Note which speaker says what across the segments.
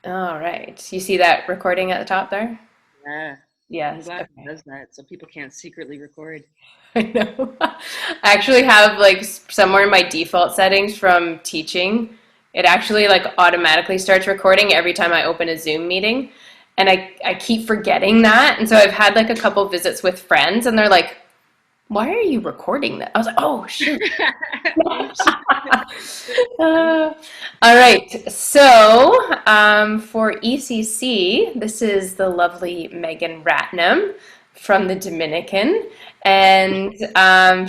Speaker 1: All right. You see that recording at the top there?
Speaker 2: Yeah, I'm
Speaker 1: Yes.
Speaker 2: glad it
Speaker 1: Okay.
Speaker 2: does that so people can't secretly record.
Speaker 1: I know. I actually have like somewhere in my default settings from teaching, it actually like automatically starts recording every time I open a Zoom meeting. And I keep forgetting that. And so I've had like a couple visits with friends and they're like, why are you recording that? I was like, oh, shoot.
Speaker 2: Oops.
Speaker 1: Uh, all right. So for ECC, this is the lovely Megan Ratnam from the Dominican, and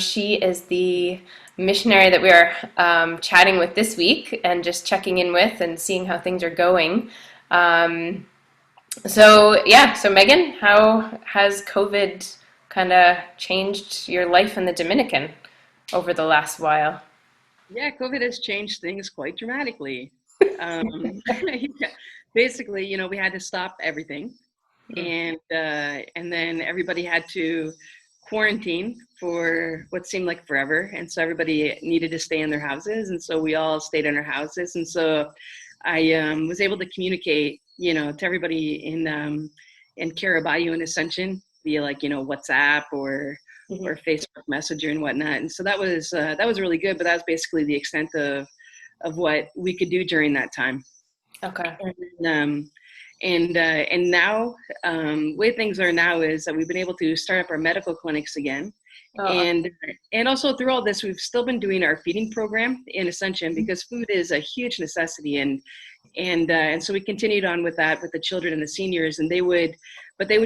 Speaker 1: she is the missionary that we are chatting with this week and just checking in with and seeing how things are going. Um, so Megan, how has COVID kind of changed your life in the Dominican over the last while?
Speaker 2: Yeah, COVID has changed things quite dramatically. Yeah, basically, we had to stop everything, and then everybody had to quarantine for what seemed like forever, and so everybody needed to stay in their houses, and so we all stayed in our houses, and so I was able to communicate, to everybody in Caraballo and Ascension via like WhatsApp or
Speaker 1: Mhm.
Speaker 2: Facebook Messenger and whatnot, and so that was really good. But that was basically the extent of what we could do during that time.
Speaker 1: Okay.
Speaker 2: And and now, way things are now is that we've been able to start up our medical clinics again,
Speaker 1: Oh,
Speaker 2: and and also through all this, we've still been doing our feeding program in Ascension because food is a huge necessity, and so we continued on with that with the children and the seniors, and they would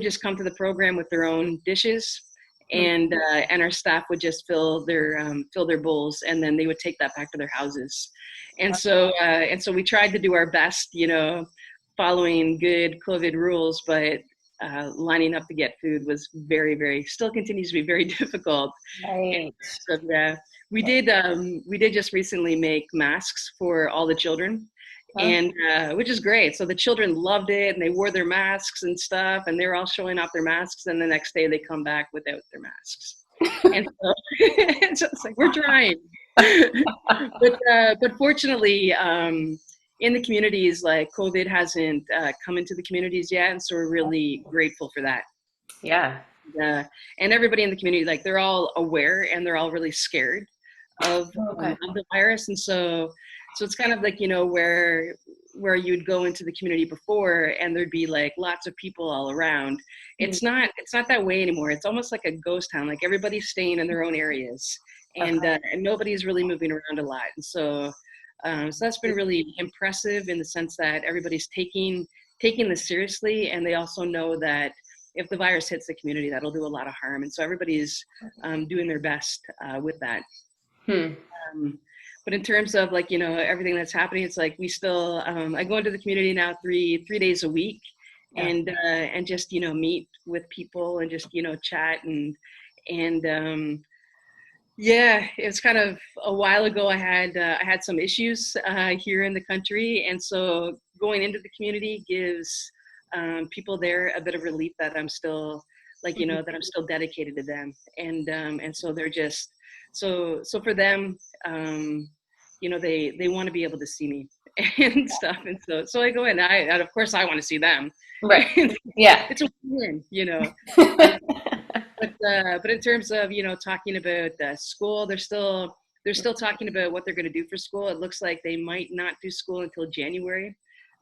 Speaker 2: just come to the program with their own dishes.
Speaker 1: okay.
Speaker 2: And our staff would just fill their bowls, and then they would take that back to their houses. And so we tried to do our best, following good COVID rules, but lining up to get food was very, very, still continues to be very difficult. And
Speaker 1: Right.
Speaker 2: so, we did just recently make masks for all the children,
Speaker 1: Huh?
Speaker 2: and which is great. So the children loved it, and they wore their masks and stuff, and they're all showing off their masks. And the next day, they come back without their masks, and so it's like we're trying. But fortunately, in the communities, like COVID hasn't come into the communities yet, and so we're really grateful for that.
Speaker 1: Yeah.
Speaker 2: uh, and everybody in the community, like they're all aware and they're all really scared of
Speaker 1: Okay.
Speaker 2: of the virus, and so it's kind of like where you'd go into the community before and there'd be like lots of people all around.
Speaker 1: Mhm.
Speaker 2: It's not that way anymore. It's almost like a ghost town. Like everybody's staying in their own areas, and
Speaker 1: Okay.
Speaker 2: and nobody's really moving around a lot. And so that's been really impressive in the sense that everybody's taking this seriously, and they also know that if the virus hits the community, that'll do a lot of harm. And so everybody's doing their best with that.
Speaker 1: Hmm.
Speaker 2: Um, but in terms of like everything that's happening, it's like we still I go into the community now three days a week,
Speaker 1: Yeah.
Speaker 2: and just meet with people and just chat and yeah, it's kind of a while ago. I had some issues here in the country, and so going into the community gives people there a bit of relief that I'm still
Speaker 1: Mhm.
Speaker 2: that I'm still dedicated to them, and so they're just so for them, they want to be able to see me and stuff, and so I go in. And of course I want to see them.
Speaker 1: Right. Yeah.
Speaker 2: It's a win. But in terms of talking about school, they're still talking about what they're going to do for school. It looks like they might not do school until January,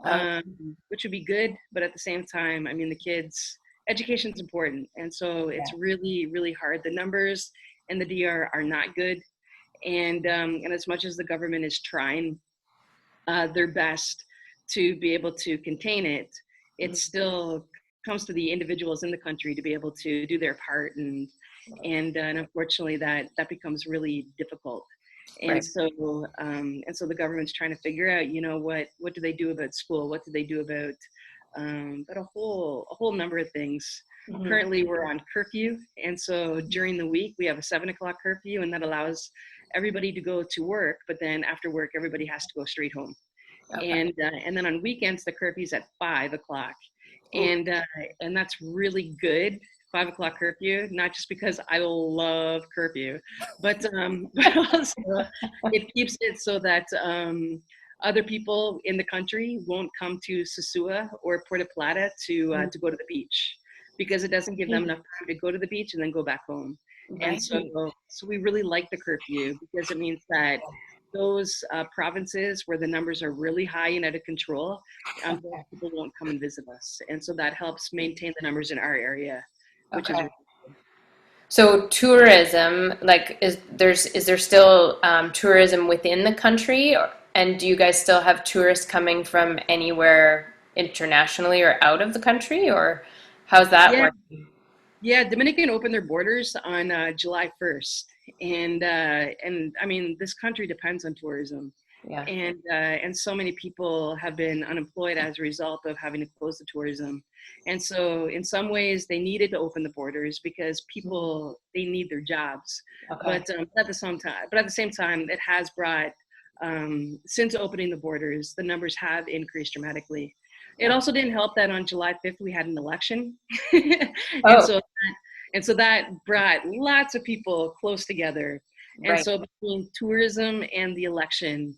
Speaker 1: Um,
Speaker 2: which would be good. But at the same time, I mean, the kids' education is important, and so
Speaker 1: yeah.
Speaker 2: it's really really hard. The numbers in the DR are not good, and as much as the government is trying their best to be able to contain it, it
Speaker 1: Mhm.
Speaker 2: still comes to the individuals in the country to be able to do their part, and unfortunately that becomes really difficult.
Speaker 1: Right.
Speaker 2: And so the government's trying to figure out, what do they do about school, what do they do about a whole number of things.
Speaker 1: Mhm.
Speaker 2: Currently we're on curfew, and so during the week we have a 7 o'clock curfew, and that allows everybody to go to work, but then after work everybody has to go straight home.
Speaker 1: Okay.
Speaker 2: And then on weekends the curfew's at 5 o'clock,
Speaker 1: Ooh.
Speaker 2: and that's really good. 5 o'clock curfew, not just because I love curfew, but but also it keeps it so that other people in the country won't come to Sosua or Puerto Plata to go to the beach because it doesn't give them enough time to go to the beach and then go back home. And
Speaker 1: Right.
Speaker 2: so we really like the curfew because it means that those provinces where the numbers are really high and out of control, people won't come and visit us. And so that helps maintain the numbers in our area, which is
Speaker 1: Okay. So tourism, like, is there still tourism within the country, and do you guys still have tourists coming from anywhere internationally or out of the country, or how's that
Speaker 2: yeah,
Speaker 1: working?
Speaker 2: yeah. Dominican opened their borders on July 1st, and I mean this country depends on tourism.
Speaker 1: Yeah.
Speaker 2: And so many people have been unemployed as a result of having to close the tourism. And so in some ways they needed to open the borders because people, they need their jobs.
Speaker 1: Okay.
Speaker 2: But at the same time, it has brought, since opening the borders, the numbers have increased dramatically. It also didn't help that on July 5th we had an election. and
Speaker 1: Oh,
Speaker 2: so and so that brought lots of people close together. And
Speaker 1: right.
Speaker 2: so between tourism and the election,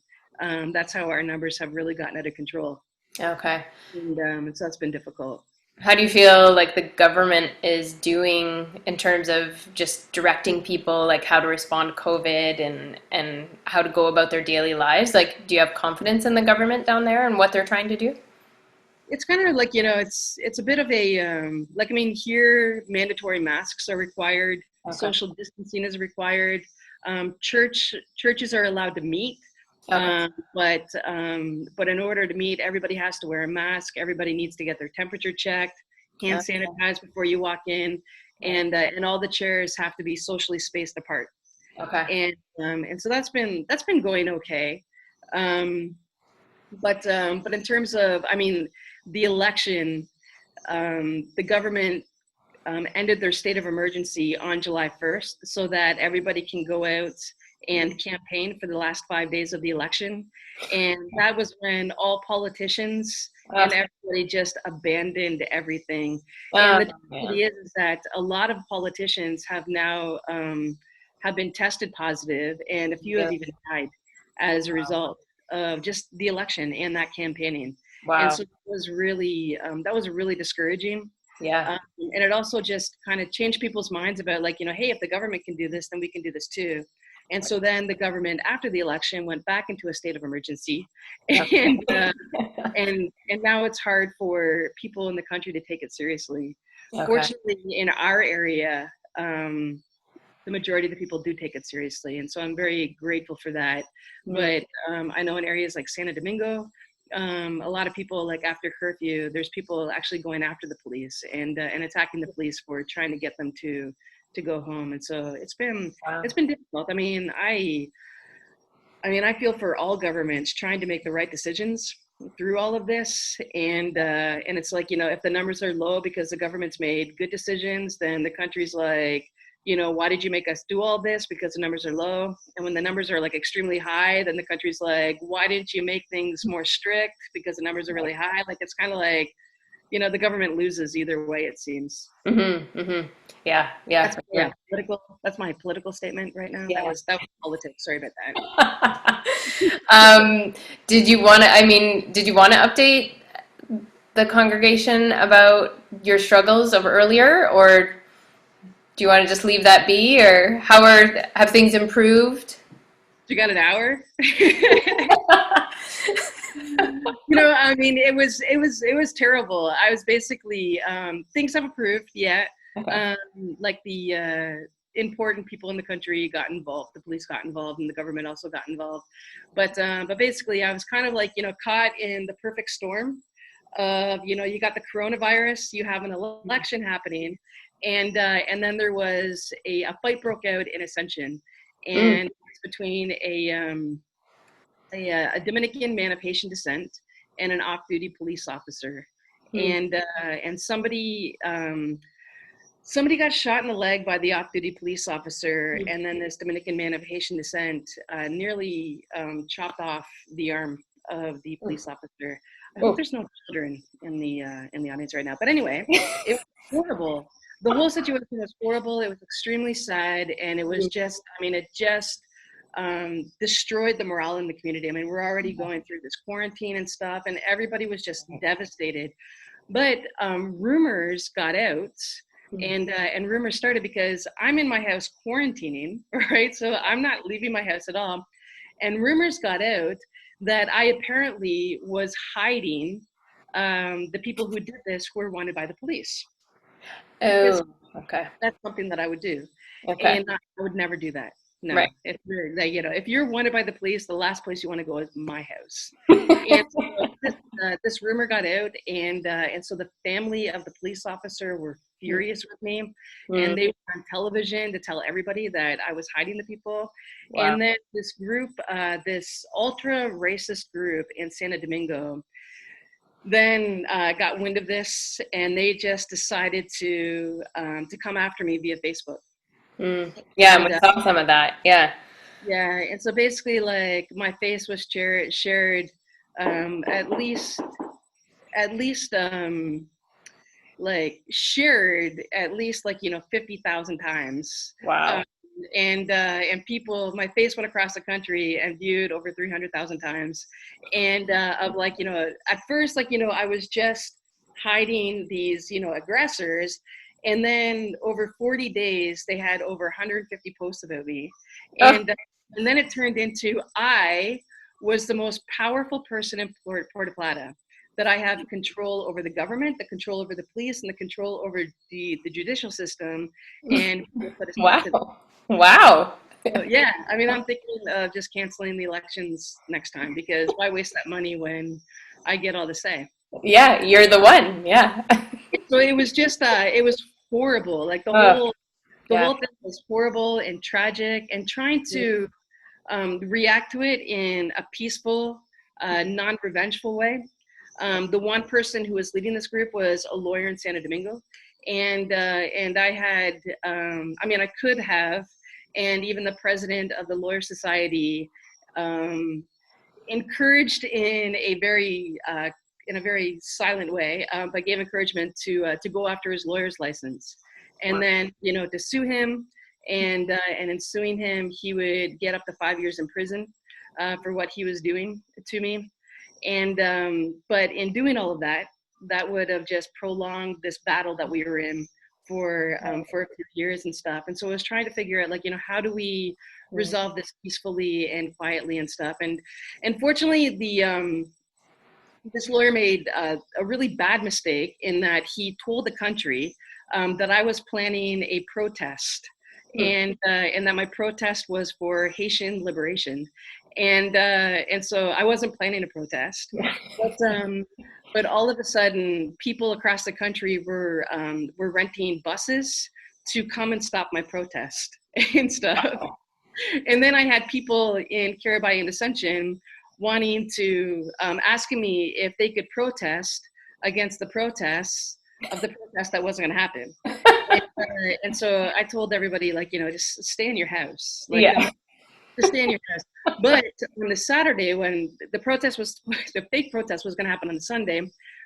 Speaker 2: that's how our numbers have really gotten out of control.
Speaker 1: Okay.
Speaker 2: And so that's been difficult.
Speaker 1: How do you feel like the government is doing in terms of just directing people like how to respond to COVID and how to go about their daily lives? Like, do you have confidence in the government down there and what they're trying to do?
Speaker 2: It's kind of like, it's a bit of a, like, I mean, here mandatory masks are required,
Speaker 1: Okay.
Speaker 2: social distancing is required, churches are allowed to meet.
Speaker 1: Okay.
Speaker 2: But in order to meet, everybody has to wear a mask. Everybody needs to get their temperature checked, hand
Speaker 1: Okay.
Speaker 2: sanitized before you walk in, and all the chairs have to be socially spaced apart.
Speaker 1: Okay.
Speaker 2: And so that's been going okay. Um, but in terms of, I mean, the election, the government ended their state of emergency on July 1st so that everybody can go out and campaign for the last 5 days of the election. And that was when all politicians and
Speaker 1: Oh,
Speaker 2: everybody just abandoned everything. And
Speaker 1: oh,
Speaker 2: the
Speaker 1: man.
Speaker 2: reality is that a lot of politicians have now have been tested positive, and a few have
Speaker 1: Really?
Speaker 2: even died as a result of just the election and that campaigning. And
Speaker 1: Wow.
Speaker 2: so that was really discouraging.
Speaker 1: Yeah.
Speaker 2: And it also just kind of changed people's minds about, like, hey, if the government can do this, then we can do this too. And so then the government, after the election, went back into a state of emergency,
Speaker 1: Okay.
Speaker 2: and and now it's hard for people in the country to take it seriously.
Speaker 1: Okay.
Speaker 2: Fortunately, in our area, the majority of the people do take it seriously, and so I'm very grateful for that.
Speaker 1: Hmm.
Speaker 2: But I know in areas like Santo Domingo, a lot of people, like after curfew, there's people actually going after the police and attacking the police for trying to get them to go home. And so
Speaker 1: Wow.
Speaker 2: it's been difficult. I feel for all governments trying to make the right decisions through all of this, and it's like, if the numbers are low because the government's made good decisions, then the country's like, why did you make us do all this? Because the numbers are low. And when the numbers are like extremely high, then the country's like, why didn't you make things more strict? Because the numbers are really high. Like, it's kind of like, the government loses either way, it seems.
Speaker 1: Mm-hmm. Mm-hmm. Yeah. Yeah.
Speaker 2: That's
Speaker 1: For
Speaker 2: my
Speaker 1: sure.
Speaker 2: political. That's my political statement right now. That
Speaker 1: Yeah.
Speaker 2: was politics. Sorry about that.
Speaker 1: um, did you want to update the congregation about your struggles of earlier, or do you want to just leave that be, or have things improved?
Speaker 2: You got an hour? It was terrible. I was basically, things have improved, yeah.
Speaker 1: Okay.
Speaker 2: Like the important people in the country got involved, the police got involved, and the government also got involved. But basically, I was kind of like, caught in the perfect storm of, you got the coronavirus, you have an election happening, and then there was a fight broke out in Ascension,
Speaker 1: Mm.
Speaker 2: and it's between a Dominican man of Haitian descent and an off-duty police officer,
Speaker 1: Mm.
Speaker 2: and somebody got shot in the leg by the off-duty police officer, and then this Dominican man of Haitian descent nearly chopped off the arm of the police officer. I hope
Speaker 1: Oh.
Speaker 2: there's no children in the audience right now. But anyway, it was horrible. The whole situation was horrible. It was extremely sad, and it was just, destroyed the morale in the community. I mean, we're already going through this quarantine and stuff, and everybody was just devastated. But rumors got out, and rumors started because I'm in my house quarantining, right? So I'm not leaving my house at all. And rumors got out that I apparently was hiding the people who did this who were wanted by the police, because
Speaker 1: Oh, okay.
Speaker 2: that's something that I would do.
Speaker 1: Okay.
Speaker 2: And I would never do that. No,
Speaker 1: Right.
Speaker 2: if you're wanted by the police, the last place you want to go is my house. And so this rumor got out, and so the family of the police officer were furious with me,
Speaker 1: Mm,
Speaker 2: and they were on television to tell everybody that I was hiding the people.
Speaker 1: wow.
Speaker 2: And then this group, this ultra racist group in Santo Domingo, then got wind of this, and they just decided to come after me via Facebook.
Speaker 1: Yeah,
Speaker 2: And
Speaker 1: we saw some of that. Yeah.
Speaker 2: yeah, and so basically, like, my face was shared at least like shared at least, like, 50,000 times.
Speaker 1: Wow.
Speaker 2: Um, and people, my face went across the country and viewed over 300,000 times. And of, like, at first, like, I was just hiding these, aggressors. And then over 40 days, they had over 150 posts about me.
Speaker 1: Oh,
Speaker 2: And then it turned into, I was the most powerful person in Puerto Plata, that I have control over the government, the control over the police, and the control over the judicial system, and put a stop to this.
Speaker 1: wow. Wow.
Speaker 2: So, yeah, I mean, I'm thinking of just canceling the elections next time, because why waste that money when I get all the say?
Speaker 1: Yeah, you're the one. Yeah.
Speaker 2: So it was just, it was horrible. Like,
Speaker 1: Oh,
Speaker 2: the
Speaker 1: yeah.
Speaker 2: whole thing was horrible and tragic, and trying to react to it in a peaceful, non-revengeful way. The one person who was leading this group was a lawyer in Santo Domingo, and I had, I mean, I could have, and even the president of the Lawyer Society encouraged in a very silent way, but gave encouragement to go after his lawyer's license, and
Speaker 1: Wow.
Speaker 2: then, to sue him, and in suing him, he would get up to 5 years in prison for what he was doing to me. And but in doing all of that, that would have just prolonged this battle that we were in for a few years and stuff. And so I was trying to figure out, like, how do we resolve this peacefully and quietly and stuff. And unfortunately, this lawyer made a really bad mistake in that he told the country that I was planning a protest, and that my protest was for Haitian liberation, and so I wasn't planning a protest, but all of a sudden, people across the country were renting buses to come and stop my protest and stuff. And then I had people in Caribbean and Ascension wanting to, asking me if they could protest against the protests of the protest that wasn't going to happen. And so I told everybody, like, just stay in your house. Like,
Speaker 1: Yeah.
Speaker 2: just stay in your house. But on the Saturday, when the fake protest was going to happen on the Sunday.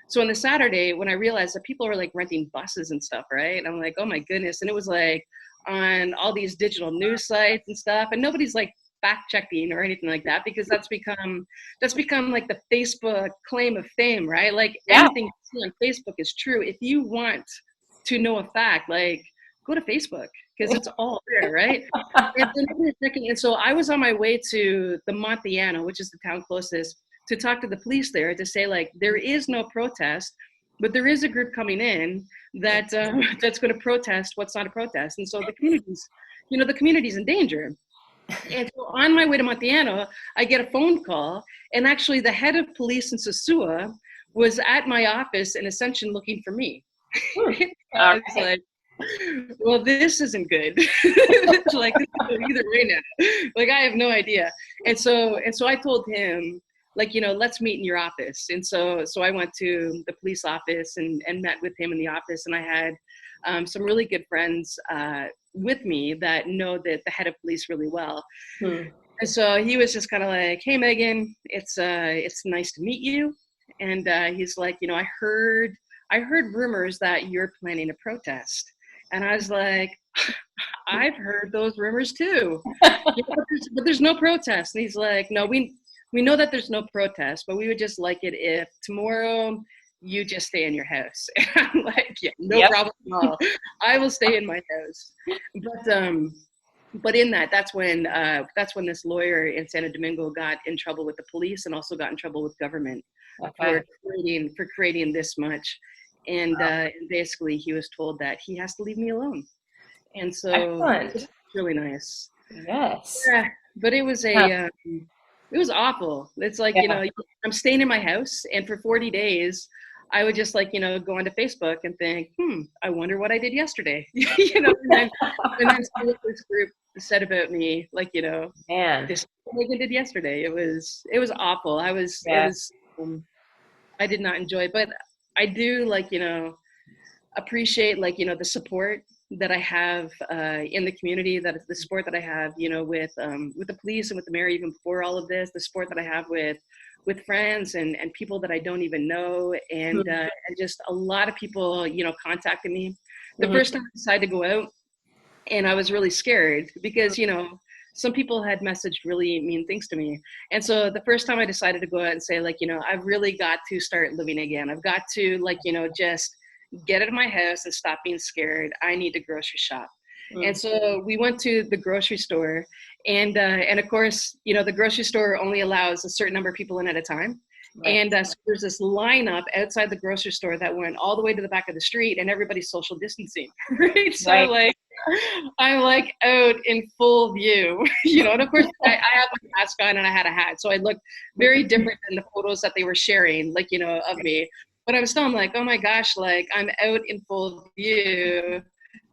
Speaker 2: So on the Saturday, when I realized that people were, like, renting buses and stuff, right? And I'm like, oh my goodness. And it was like on all these digital news sites and stuff. And nobody's, like, fact checking or anything like that, because that's become like the Facebook claim of fame, right? Like,
Speaker 1: Yeah.
Speaker 2: anything you see on Facebook is true. If you want to know a fact, like, go to Facebook, because it's all there, right? And so I was on my way to the Montiano, which is the town closest, to talk to the police there, to say, like, there is no protest, but there is a group coming in that that's going to protest what's not a protest. And so the community's in danger. And so on my way to Montiano, I get a phone call, and actually the head of police in Sosua was at my office in Ascension looking for me.
Speaker 1: All
Speaker 2: I was
Speaker 1: right.
Speaker 2: like, well, this isn't good. It's like, this is either way now. Like, I have no idea. And so I told him, like, let's meet in your office. And so I went to the police office and met with him in the office. And I had some really good friends with me that know the head of police really well. And so he was just kind of like, hey, Megan, it's nice to meet you. And he's like, I heard rumors that you're planning a protest. And I was like, I've heard those rumors too. But there's no protest. And he's like, no, we know that there's no protest, but we would just like it if tomorrow you just stay in your house. And I'm like, yeah, no
Speaker 1: Yep.
Speaker 2: problem at all. I will stay in my house. But in that's when this lawyer in Santo Domingo got in trouble with the police and also got in trouble with government
Speaker 1: Okay.
Speaker 2: for creating this much. And basically he was told that he has to leave me alone. And so
Speaker 1: Excellent.
Speaker 2: it's really nice.
Speaker 1: Yes.
Speaker 2: Yeah, but
Speaker 1: Huh.
Speaker 2: it was awful. It's like,
Speaker 1: Yeah.
Speaker 2: I'm staying in my house, and for 40 days, I would just like, go onto Facebook and think, I wonder what I did yesterday. And then see what this group said about me, like,
Speaker 1: Man.
Speaker 2: this is what I did yesterday. It was awful.
Speaker 1: Yeah.
Speaker 2: I did not enjoy it, but I do like, appreciate like the support that I have in the community, that the support that I have with the police and with the mayor even before all of this, the support that I have with friends and people that I don't even know, and just a lot of people contacted me the
Speaker 1: Mhm.
Speaker 2: first time I decided to go out, and I was really scared because some people had messaged really mean things to me. And so the first time I decided to go out and say like, I've really got to start living again. I've got to like, just get out of my house and stop being scared. I need to grocery shop. And
Speaker 1: Mm.
Speaker 2: so we went to the grocery store, and of course, the grocery store only allows a certain number of people in at a time.
Speaker 1: Right.
Speaker 2: And so there's this lineup outside the grocery store that went all the way to the back of the street, and everybody's social distancing, right? So
Speaker 1: Right.
Speaker 2: like, I'm like out in full view, and of course I had my mask on and I had a hat. So I looked very different than the photos that they were sharing, like, of me. But I'm like, oh my gosh, like I'm out in full view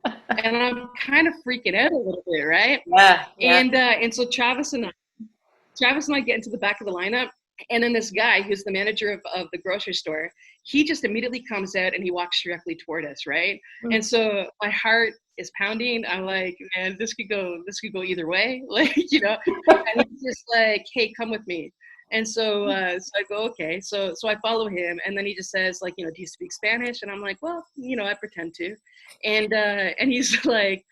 Speaker 2: and I'm kind of freaking out a little bit, right?
Speaker 1: Yeah. Yeah.
Speaker 2: And so Travis and I get into the back of the lineup, and then this guy who's the manager of the grocery store, he just immediately comes out and he walks directly toward us, right?
Speaker 1: Mm.
Speaker 2: And so my heart is pounding. I'm like, man, this could go either way, like, And he's just like, hey, come with me. And so I go, okay. So I follow him, and then he just says like, do you speak Spanish? And I'm like, well, I pretend to. And he's like,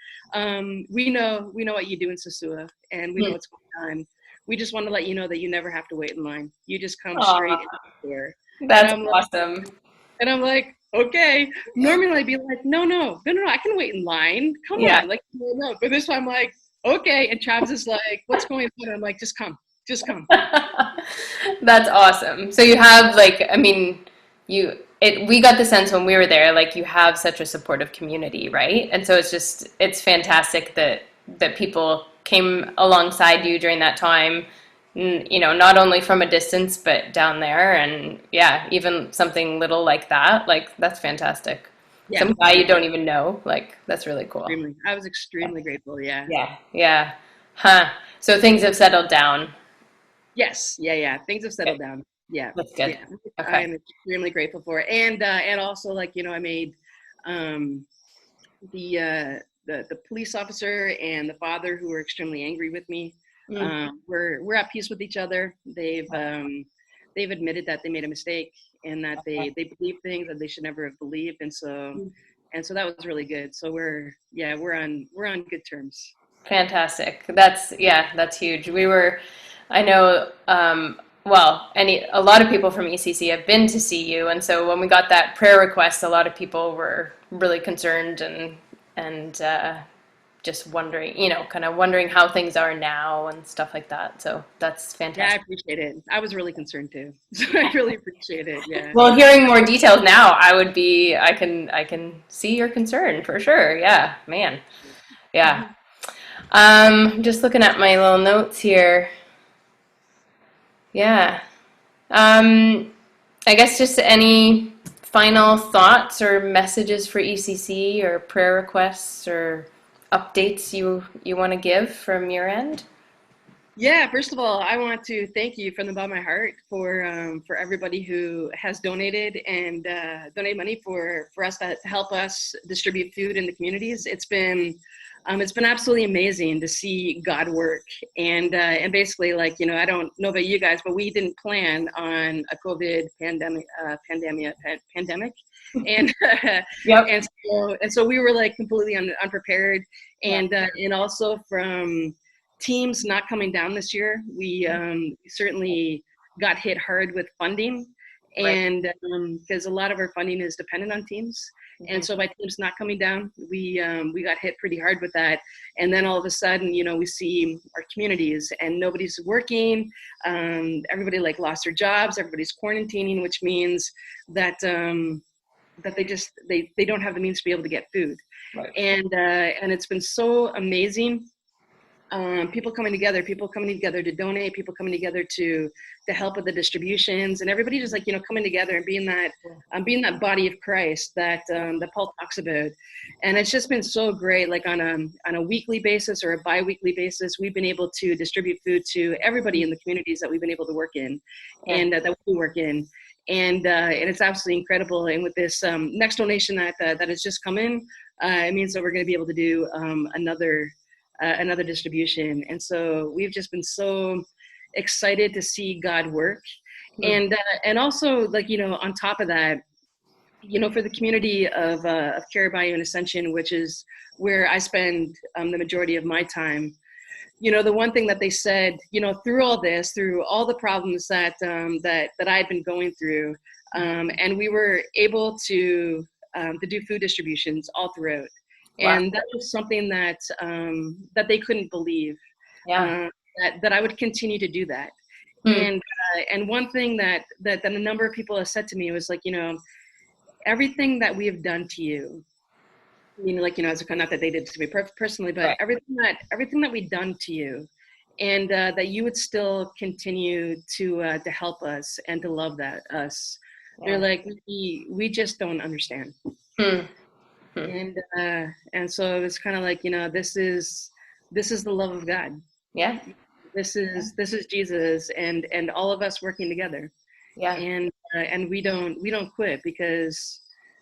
Speaker 2: we know what you do in Sosua, and we know
Speaker 1: Mm.
Speaker 2: what's going on. We just want to let you know that you never have to wait in line. You just come straight in
Speaker 1: Aw,
Speaker 2: the door. And
Speaker 1: that's
Speaker 2: I'm like,
Speaker 1: awesome.
Speaker 2: okay. Normally I'd be like, no, I can wait in line. Come
Speaker 1: Yeah.
Speaker 2: on, like, no. But this time I'm like, okay. And Travis is like, what's going on? I'm like, just come, just come.
Speaker 1: That's awesome. So you have like, I mean, we got the sense when we were there, like you have such a supportive community, right? And so it's fantastic that people came alongside you during that time, not only from a distance, but down there. And yeah, even something little like that, like that's fantastic.
Speaker 2: Yeah,
Speaker 1: Some guy you don't even know, like that's really cool.
Speaker 2: extremely. I was extremely grateful. Yeah.
Speaker 1: Yeah. Yeah. Huh. So things have settled down.
Speaker 2: Yes. Yeah. Things have
Speaker 1: Okay.
Speaker 2: settled down. Yeah.
Speaker 1: That's good.
Speaker 2: Yeah.
Speaker 1: Okay.
Speaker 2: I'm extremely grateful for it. And also like, I made um, the police officer and the father, who were extremely angry with me,
Speaker 1: Mm.
Speaker 2: we're at peace with each other. They've admitted that they made a mistake, and that they believe things that they should never have believed. And so that was really good. So we're on good terms.
Speaker 1: Fantastic. That's huge. I know, a lot of people from ECC have been to see you, and so when we got that prayer request, a lot of people were really concerned and just wondering, kind of wondering how things are now and stuff like that. So that's
Speaker 2: Yeah, I
Speaker 1: fantastic.
Speaker 2: appreciate it. I was really concerned too. So I really appreciate it. Yeah.
Speaker 1: Well, hearing more details now, I can see your concern for sure. Yeah, man. Yeah.
Speaker 2: Mhm.
Speaker 1: Just looking at my little notes here. Yeah. Um, I guess just any final thoughts or messages for ECC or prayer requests or updates you want to give from your end?
Speaker 2: Yeah, first of all, I want to thank you from the bottom of my heart for everybody who has donated and donate money for us to help us distribute food in the communities. It's been It's been absolutely amazing to see God work, and basically, like, you know, I don't know about you guys, but we didn't plan on a COVID pandemic, and
Speaker 1: Yep.
Speaker 2: and so we were like completely unprepared, and also from teams not coming down this year, we certainly got hit hard with funding,
Speaker 1: Right.
Speaker 2: and because a lot of our funding is dependent on teams. And so by teams not coming down, we got hit pretty hard with that. And then all of a sudden, you know, we see our communities and nobody's working. Everybody like lost their jobs. Everybody's quarantining, which means that that they don't have the means to be able to get food.
Speaker 1: Right.
Speaker 2: And it's been so amazing. People coming together to donate, people coming together to help with the distributions, and everybody just like, you know, coming together and being that body of Christ that that Paul talks about. And it's just been so great. Like on a weekly basis or a bi-weekly basis, we've been able to distribute food to everybody in the communities that we've been able to work in, and that we work in. And it's absolutely incredible. And with this next donation that has just come in, it means that we're going to be able to do another distribution. And so we've just been so excited to see God work. And also, like, you know, on top of that, you know, for the community of Caribou and Ascension, which is where I spend the majority of my time, you know, the one thing that they said, you know, through all this, through all the problems that I had been going through, and we were able to do food distributions all throughout.
Speaker 1: Wow.
Speaker 2: And that was something that they couldn't believe,
Speaker 1: Yeah.
Speaker 2: that I would continue to do that. And one thing that a number of people have said to me was like, you know, everything that we have done to you, you know, like, you know, as a, not that they did to me personally, but
Speaker 1: Right.
Speaker 2: everything that we've done to you, and that you would still continue to help us and to love us.
Speaker 1: Yeah.
Speaker 2: They're like, we just don't understand. And so it was kind of like, you know, this is the love of God.
Speaker 1: Yeah.
Speaker 2: This is Jesus, and all of us working together.
Speaker 1: Yeah.
Speaker 2: And we don't quit, because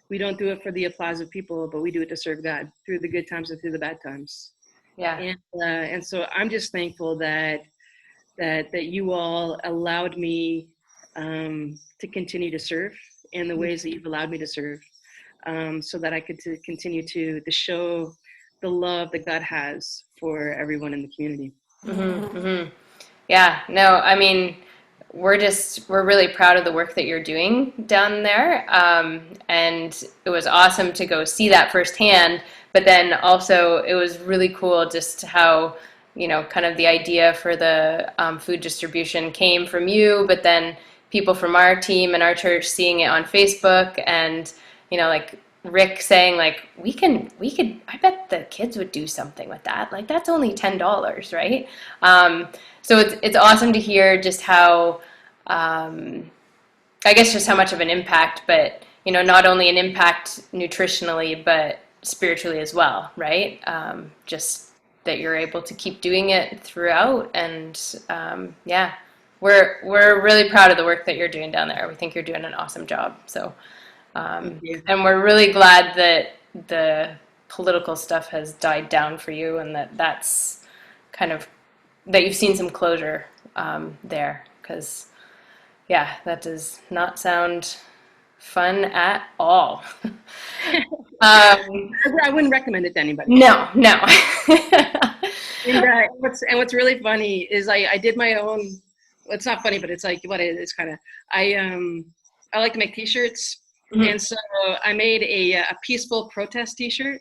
Speaker 2: we don't do it for the applause of people, but we do it to serve God through the good times and through the bad times.
Speaker 1: Yeah.
Speaker 2: And so I'm just thankful that you all allowed me to continue to serve in the ways that you've allowed me to serve. So that I could continue to show the love that God has for everyone in the community.
Speaker 1: Yeah, no, I mean, we're really proud of the work that you're doing down there. And it was awesome to go see that firsthand. But then also it was really cool just how, you know, kind of the idea for the food distribution came from you, but then people from our team and our church seeing it on Facebook, and, you know, like Rick saying like, we could, I bet the kids would do something with that. Like, that's only $10, right? So it's awesome to hear just how, I guess just how much of an impact, but, you know, not only an impact nutritionally, but spiritually as well, right? Just that you're able to keep doing it throughout. And yeah, we're really proud of the work that you're doing down there. We think you're doing an awesome job. So, and we're really glad that the political stuff has died down for you, and that's kind of, that you've seen some closure there, because yeah, that does not sound fun at all.
Speaker 2: I wouldn't recommend it to anybody.
Speaker 1: No.
Speaker 2: And what's really funny is I did my own. It's not funny, but it's like what it is kind of. I like to make T-shirts, and so I made a peaceful protest T-shirt.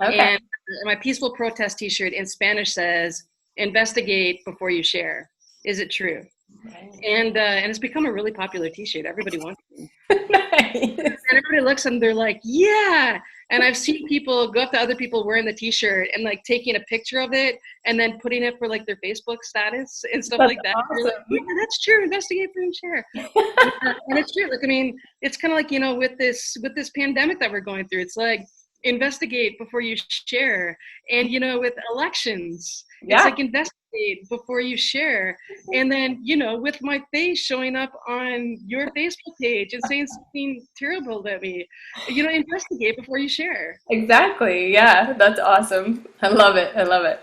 Speaker 1: Okay.
Speaker 2: And my peaceful protest T-shirt in Spanish says, "Investigate before you share. Is it true?" Right. And it's become a really popular T-shirt. Everybody wants it. Nice. And everybody looks and they're like, "Yeah." And I've seen people go up to other people wearing the T-shirt and like taking a picture of it and then putting it for like their Facebook status and stuff like that.
Speaker 1: Awesome.
Speaker 2: Like, yeah, that's true. Investigate before you share. And it's true. Like, I mean, it's kind of like, you know, with this pandemic that we're going through, it's like, investigate before you share. And, you know, with elections, it's
Speaker 1: Yeah,
Speaker 2: like investigate before you share. And then, you know, with my face showing up on your Facebook page and saying something terrible at me, you know, investigate before you share.
Speaker 1: exactly. Yeah, that's awesome. I love it. I love it.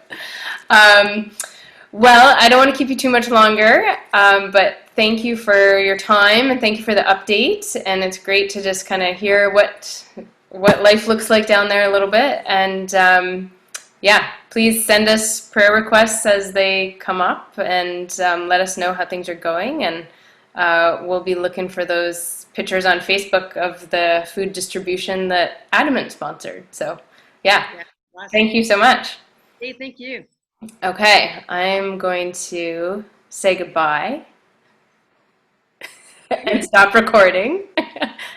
Speaker 1: Um, well, I don't want to keep you too much longer, but thank you for your time and thank you for the update. And it's great to just kind of hear what life looks like down there a little bit. And yeah, please send us prayer requests as they come up and let us know how things are going. And we'll be looking for those pictures on Facebook of the food distribution that Adamant sponsored. So yeah,
Speaker 2: Yeah,
Speaker 1: thank
Speaker 2: awesome.
Speaker 1: you so much.
Speaker 2: Hey, thank you.
Speaker 1: Okay, I'm going to say goodbye and stop recording,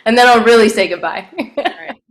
Speaker 1: and then I'll really say goodbye.
Speaker 2: All right.